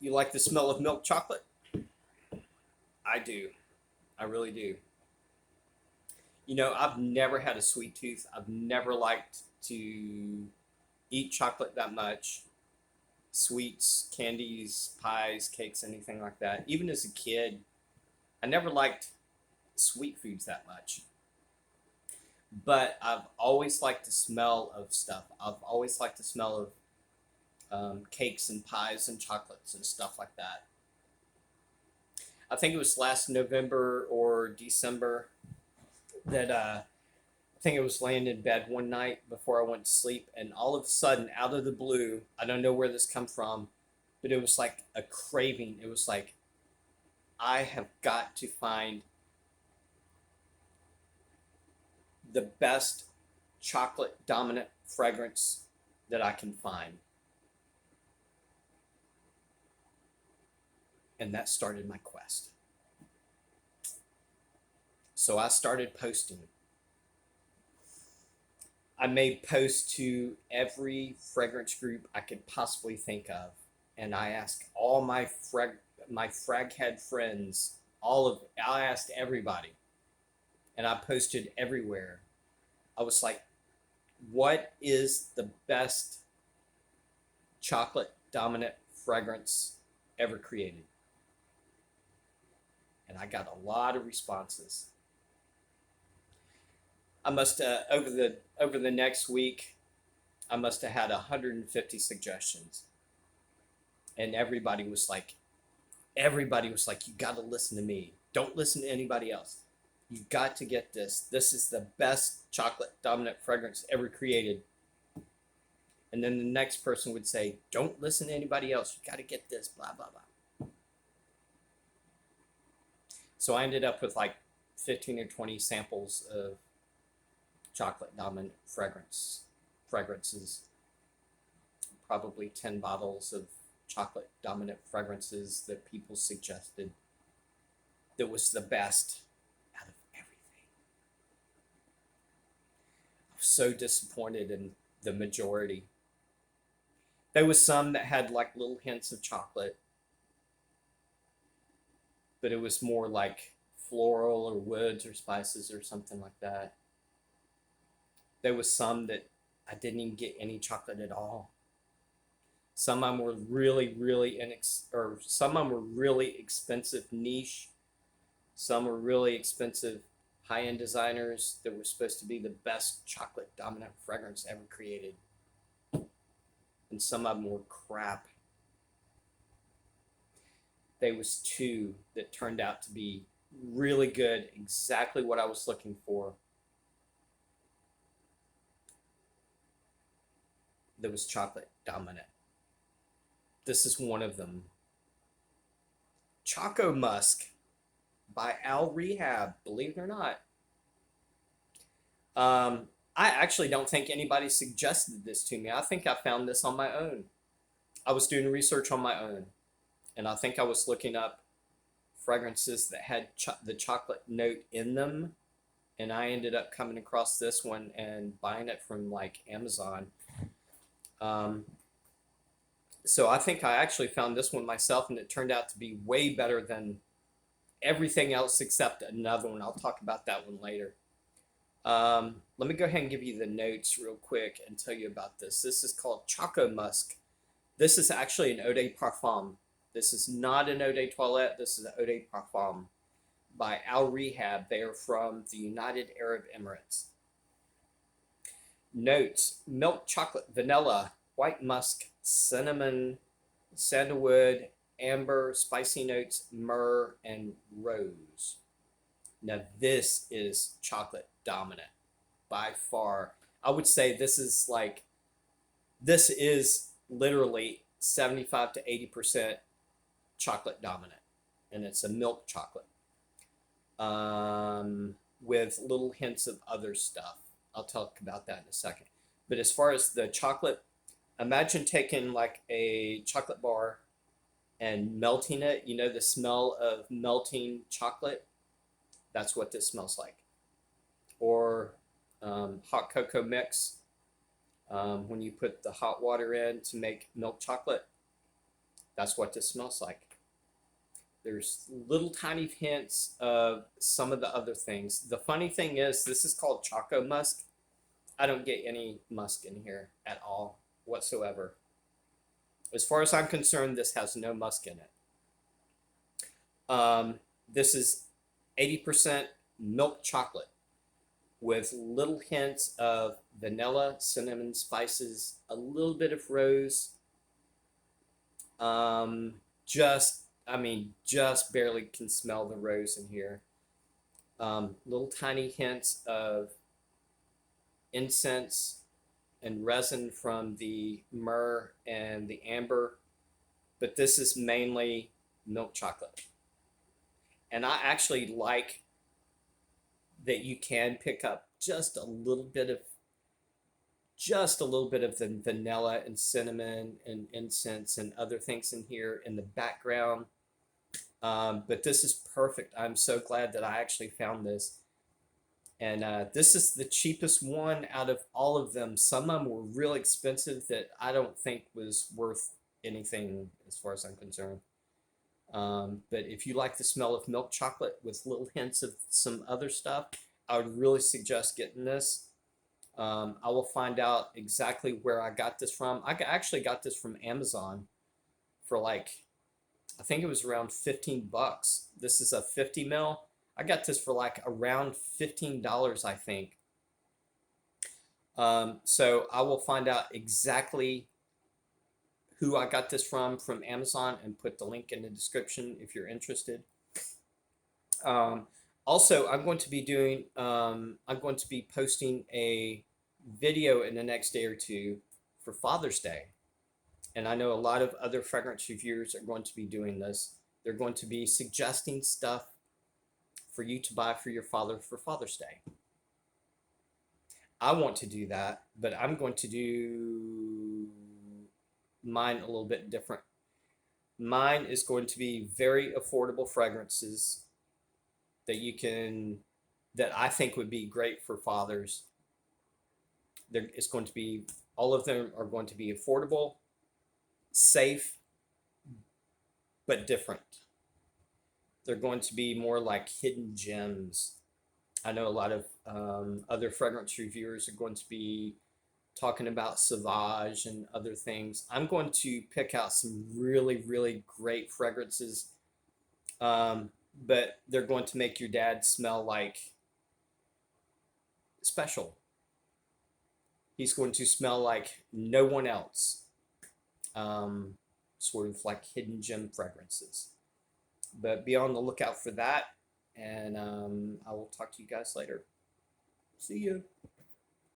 You like the smell of milk chocolate? I do. I really do. You know, I've never had a sweet tooth. I've never liked to eat chocolate that much. Sweets, candies, pies, cakes, anything like that. Even as a kid, I never liked sweet foods that much. But I've always liked the smell of stuff. I've always liked the smell of cakes and pies and chocolates and stuff like that. I think it was last November or December that I think I was laying in bed one night before I went to sleep, and all of a sudden, out of the blue, I don't know where this come from, but it was like a craving. It was like I have got to find the best chocolate dominant fragrance that I can find, and that started my quest. So I started posting. I made posts to every fragrance group I could possibly think of, and I asked all my fraghead friends, I asked everybody, and I posted everywhere. I was like, "What is the best chocolate dominant fragrance ever created?" And I got a lot of responses. I must over the next week, I must have had 150 suggestions, and everybody was like, "You got to listen to me. Don't listen to anybody else. You got to get this. This is the best chocolate dominant fragrance ever created." And then the next person would say, "Don't listen to anybody else. You got to get this." Blah blah blah. So I ended up with like 15 or 20 samples of chocolate dominant fragrances, probably 10 bottles of chocolate dominant fragrances that people suggested that was the best out of everything. I was so disappointed in the majority. There was some that had like little hints of chocolate, but it was more like floral or woods or spices or something like that. There was some that I didn't even get any chocolate at all. Some of them were some of them were really expensive niche. Some were really expensive high-end designers that were supposed to be the best chocolate dominant fragrance ever created. And some of them were crap. There was two that turned out to be really good, exactly what I was looking for. That was chocolate dominant. This is one of them. Choco Musk by Al-Rehab, believe it or not. I actually don't think anybody suggested this to me. I think I found this on my own. I was doing research on my own, and I think I was looking up fragrances that had the chocolate note in them, and I ended up coming across this one and buying it from like Amazon. Um, so I think I actually found this one myself, and it turned out to be way better than everything else except another one. I'll talk about that one later. Let me go ahead and give you the notes real quick and tell you about this. This is called Choco Musk. This is actually an eau de parfum. This is not an eau de toilette. This is an eau de parfum by Al-Rehab. They are from the United Arab Emirates. Notes: milk chocolate, vanilla, white musk, cinnamon, sandalwood, amber, spicy notes, myrrh, and rose. Now this is chocolate dominant by far. I would say this is literally 75 to 80% chocolate dominant, and it's a milk chocolate with little hints of other stuff. I'll talk about that in a second. But as far as the chocolate, imagine taking like a chocolate bar and melting it. You know the smell of melting chocolate? That's what this smells like. Or hot cocoa mix, when you put the hot water in to make milk chocolate. That's what this smells like. There's little tiny hints of some of the other things. The funny thing is, this is called Choco Musk. I don't get any musk in here at all whatsoever. As far as I'm concerned, this has no musk in it. This is 80% milk chocolate with little hints of vanilla, cinnamon, spices, a little bit of rose. Just barely can smell the rose in here. Little tiny hints of incense and resin from the myrrh and the amber, but this is mainly milk chocolate. And I actually like that you can pick up just a little bit of the vanilla and cinnamon and incense and other things in here in the background. But this is perfect. I'm so glad that I actually found this. And this is the cheapest one out of all of them. Some of them were real expensive that I don't think was worth anything as far as I'm concerned. But if you like the smell of milk chocolate with little hints of some other stuff, I would really suggest getting this. I will find out exactly where I got this from. I actually got this from Amazon for like, I think it was around 15 bucks. This is a 50 mil. I got this for like around $15, I think. So I will find out exactly who I got this from Amazon and put the link in the description if you're interested. Um, Also, I'm going to be posting a video in the next day or two for Father's Day. And I know a lot of other fragrance reviewers are going to be doing this. They're going to be suggesting stuff for you to buy for your father for Father's Day. I want to do that, but I'm going to do mine a little bit different. Mine is going to be very affordable fragrances that that I think would be great for fathers. It's going to be, all of them are going to be affordable, safe, but different. They're going to be more like hidden gems. I know a lot of other fragrance reviewers are going to be talking about Sauvage and other things. I'm going to pick out some really, really great fragrances, but they're going to make your dad smell like special. He's going to smell like no one else. Sort of like hidden gem fragrances. But be on the lookout for that, and I will talk to you guys later. See you.